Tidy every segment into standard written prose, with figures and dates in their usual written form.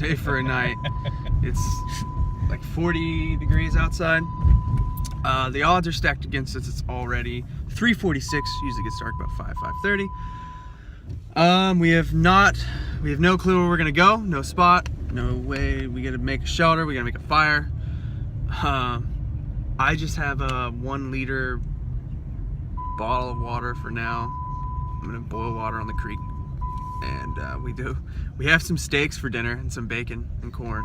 stay for a night. It's like 40 degrees outside. The odds are stacked against us. It's already 3:46. Usually gets dark about 5:30. We have no clue where we're gonna go. No spot. No way. We gotta make a shelter. We gotta make a fire. I just have a 1 liter bottle of water for now. I'm gonna boil water on the creek, and we have some steaks for dinner and some bacon and corn.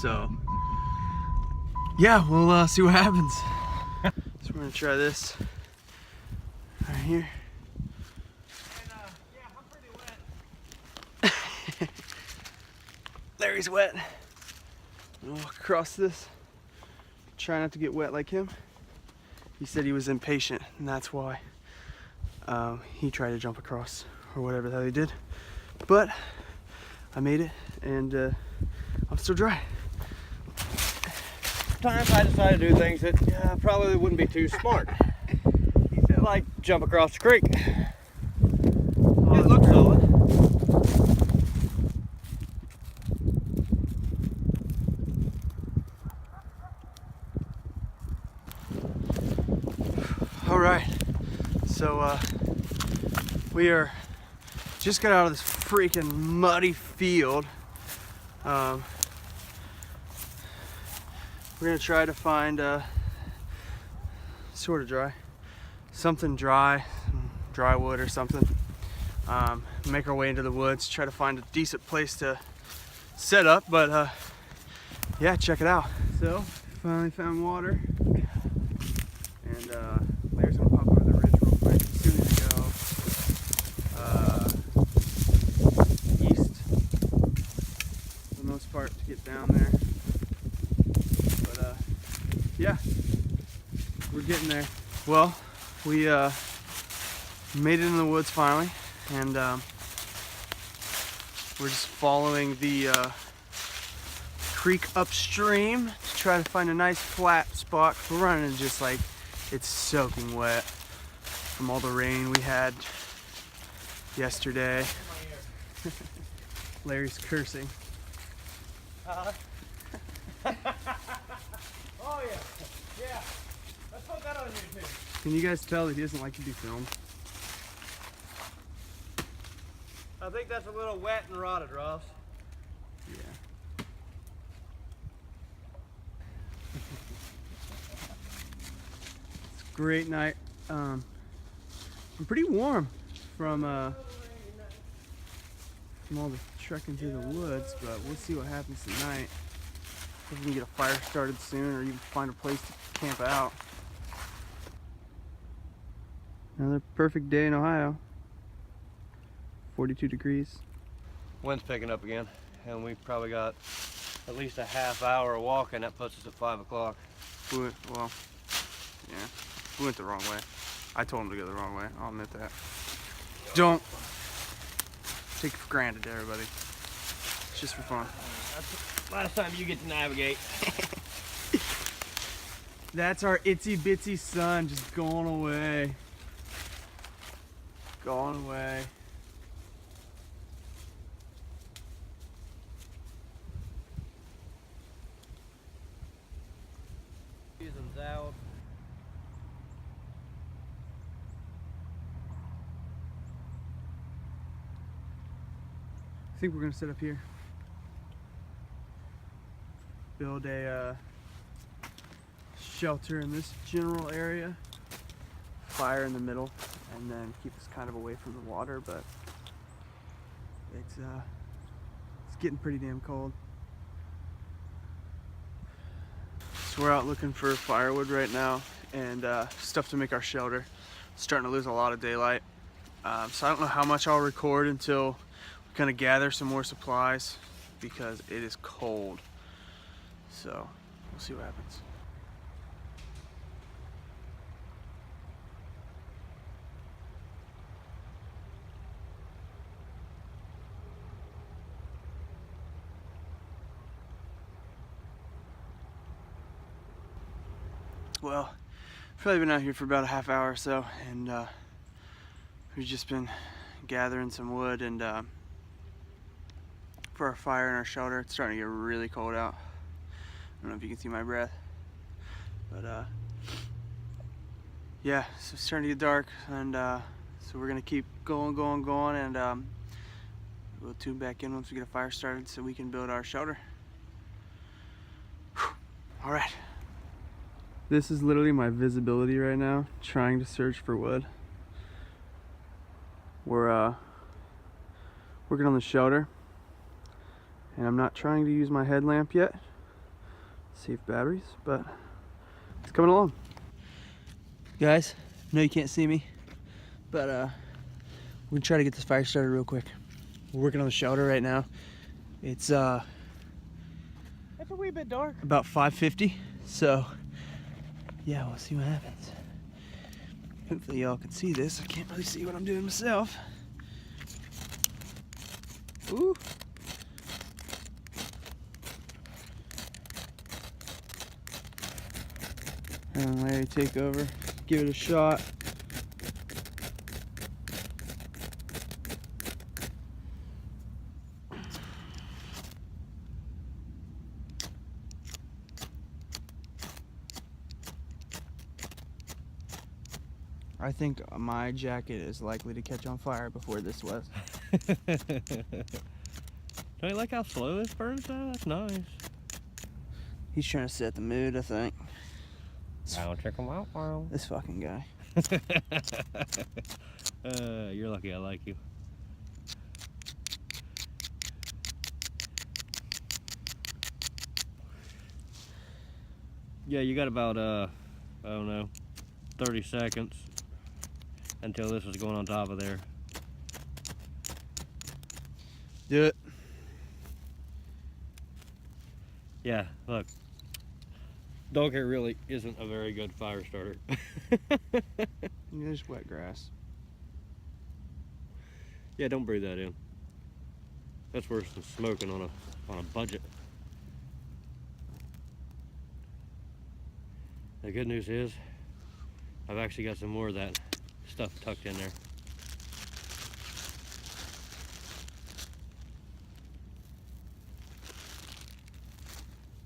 So yeah, we'll see what happens. So we're gonna try this right here. And yeah, I'm pretty wet. Larry's wet. I'll walk across this. Try not to get wet like him. He said he was impatient, and that's why he tried to jump across or whatever the hell he did. But I made it, and I'm still dry. Sometimes I decide to do things that probably wouldn't be too smart. Like jump across the creek. It looks solid. All right, so we are just got out of this freaking muddy field. We're gonna try to find sort of something dry, dry wood or something. Make our way into the woods, try to find a decent place to set up, but yeah, check it out. So finally found water, and Larry's gonna pop over the ridge real quick. As soon as we go east, for the most part, to get down there. But yeah, we're getting there. Well, we made it in the woods finally, and we're just following the creek upstream to try to find a nice flat spot. We're running in just like, it's soaking wet from all the rain we had yesterday. Larry's cursing. Oh yeah, yeah. Let's put that on YouTube. Can you guys tell that he doesn't like to be filmed? I think that's a little wet and rotted, Ross. Yeah. It's a great night. I'm pretty warm from all the trekking through the woods, but we'll see what happens tonight. If we can get a fire started soon, or even find a place to camp out. Another perfect day in Ohio. 42 degrees. Wind's picking up again, and we've probably got at least a half hour of walking. That puts us at 5 o'clock. Well, yeah, we went the wrong way. I told him to go the wrong way, I'll admit that. Don't take it for granted, everybody. It's just for fun. That's the last time you get to navigate. That's our itsy bitsy son just going away. Going away. Season's out. I think we're gonna sit up here. Build a shelter in this general area. Fire in the middle, and then keep us kind of away from the water, but it's getting pretty damn cold. So we're out looking for firewood right now, and stuff to make our shelter. Starting to lose a lot of daylight. So I don't know how much I'll record until we kind of gather some more supplies, because it is cold. So we'll see what happens. Well, I've probably been out here for about a half hour or so, and we've just been gathering some wood and for our fire in our shelter. It's starting to get really cold out. I don't know if you can see my breath, but yeah, so it's starting to get dark, and so we're gonna keep going, and we'll tune back in once we get a fire started so we can build our shelter. Whew. All right. This is literally my visibility right now, trying to search for wood. We're working on the shelter, and I'm not trying to use my headlamp yet. Save batteries, but it's coming along. Guys, I know you can't see me, but we're gonna try to get this fire started real quick. We're working on the shelter right now. It's It's a wee bit dark. about 5:50, so yeah, we'll see what happens. Hopefully y'all can see this. I can't really see what I'm doing myself. Ooh. And Larry, take over. Give it a shot. I think my jacket is likely to catch on fire before this was. Don't you like how slow this burns though? That's nice. He's trying to set the mood, I think. I'll check them out. Wow. This fucking guy. You're lucky I like you. Yeah, you got about I don't know, 30 seconds until this is going on top of there. Do it. Yeah, look. Doghair really isn't a very good fire starter. There's wet grass. Yeah, don't breathe that in. That's worse than smoking on a budget. The good news is I've actually got some more of that stuff tucked in there.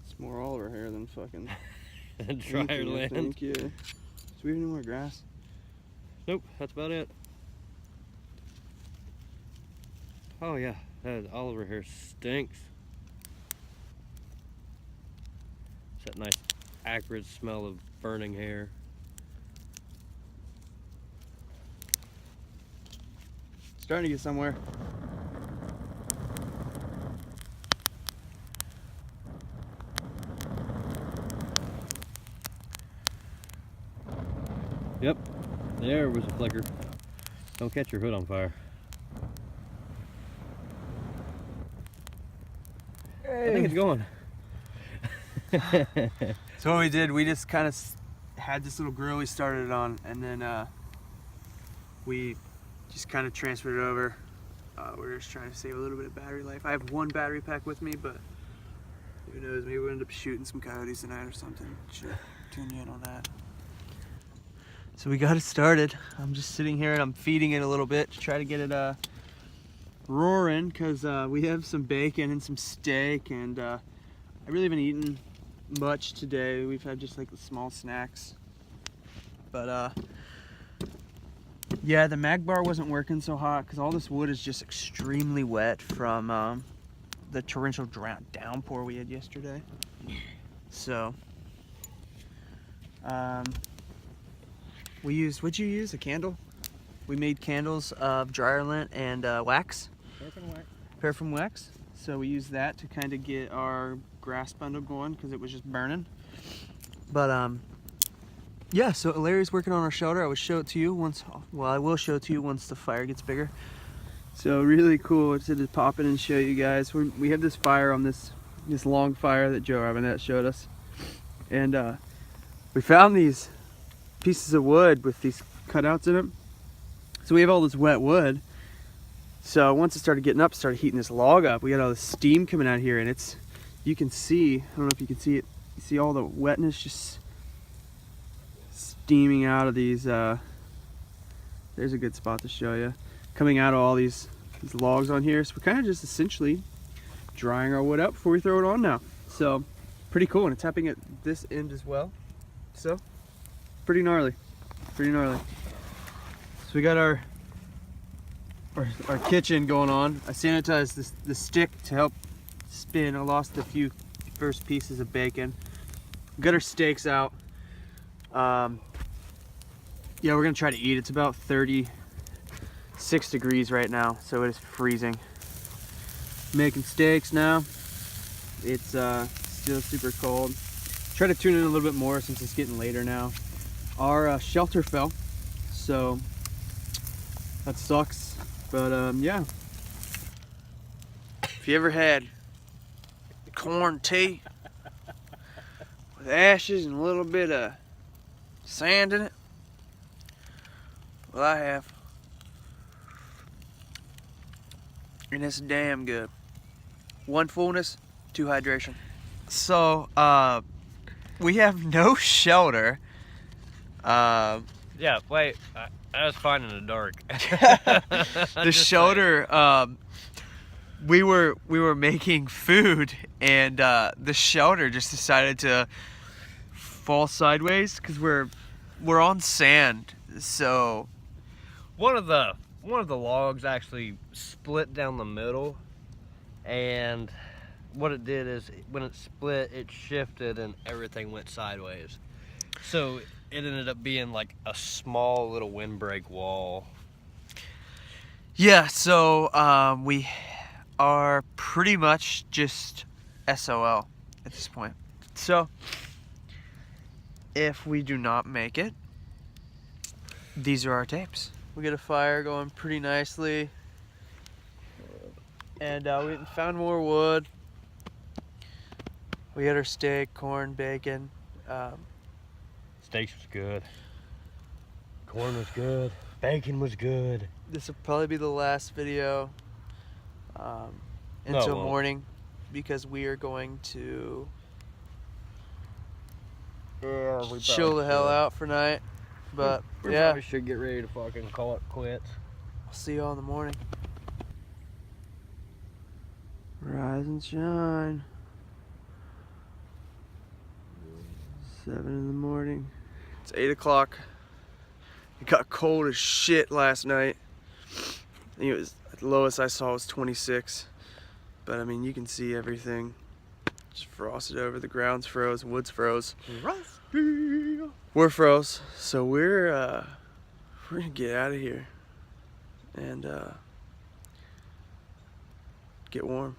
It's more Oliver hair than fucking Drier anything, I land. think, yeah. Do we have any more grass? Nope, that's about it. Oh yeah, that Oliver hair stinks. It's that nice acrid smell of burning hair. Starting to get somewhere. Yep, there was a flicker. Don't catch your hood on fire. I think it's going. So what we did, we just kind of had this little grill we started it on, and then we just kind of transferred it over. We're just trying to save a little bit of battery life. I have one battery pack with me, but who knows, maybe we'll end up shooting some coyotes tonight or something. Should tune you in on that. So we got it started. I'm just sitting here and I'm feeding it a little bit to try to get it roaring, because we have some bacon and some steak, and I really haven't eaten much today. We've had just like the small snacks, but yeah, the mag bar wasn't working so hot because all this wood is just extremely wet from the torrential downpour we had yesterday. So we used, what'd you use, a candle? We made candles of dryer lint and wax. Paraffin wax. So we used that to kind of get our grass bundle going because it was just burning. But yeah, so Larry's working on our shelter. I will show it to you once, well, I will show it to you once the fire gets bigger. So really cool. I just pop in and show you guys. We have this fire on this long fire that Joe Ravenette showed us. And we found these pieces of wood with these cutouts in them. So we have all this wet wood. So once it started getting up, started heating this log up, we got all this steam coming out here, and it's, you can see, I don't know if you can see it, you see all the wetness just steaming out of these, there's a good spot to show you, coming out of all these logs on here. So we're kind of just essentially drying our wood out before we throw it on now. So pretty cool, and it's happening at this end as well. So pretty gnarly, pretty gnarly. So we got our kitchen going on. I sanitized the stick to help spin. I lost a few first pieces of bacon. We got our steaks out. Yeah, we're gonna try to eat. It's about 36 degrees right now, so it is freezing. Making steaks now. It's still super cold. Try to tune in a little bit more since it's getting later now. Our shelter fell, so that sucks. But yeah. If you ever had corn tea with ashes and a little bit of sand in it, well, I have. And it's damn good. 1 fullness, 2 hydration. So, we have no shelter. Yeah, wait. I was fine in the dark. The shelter, we were making food, and the shelter just decided to fall sideways because we're on sand. So one of the logs actually split down the middle, and what it did is when it split, it shifted and everything went sideways. So it ended up being like a small little windbreak wall. yeah, so we are pretty much just SOL at this point. So if we do not make it, these are our tapes. We got a fire going pretty nicely, and we went and found more wood. We had our steak, corn, bacon. Steaks was good. Corn was good. Bacon was good. This will probably be the last video until morning, because we are going to chill the hell out for night. But we yeah, probably should get ready to fucking call it quits. I'll see you all in the morning. Rise and shine. 7 in the morning. It's 8 o'clock. It got cold as shit last night. I think it was, the lowest I saw was 26. But I mean, you can see everything. Just frosted over. The ground's froze, wood's froze. We're froze. So we're gonna get out of here and get warm.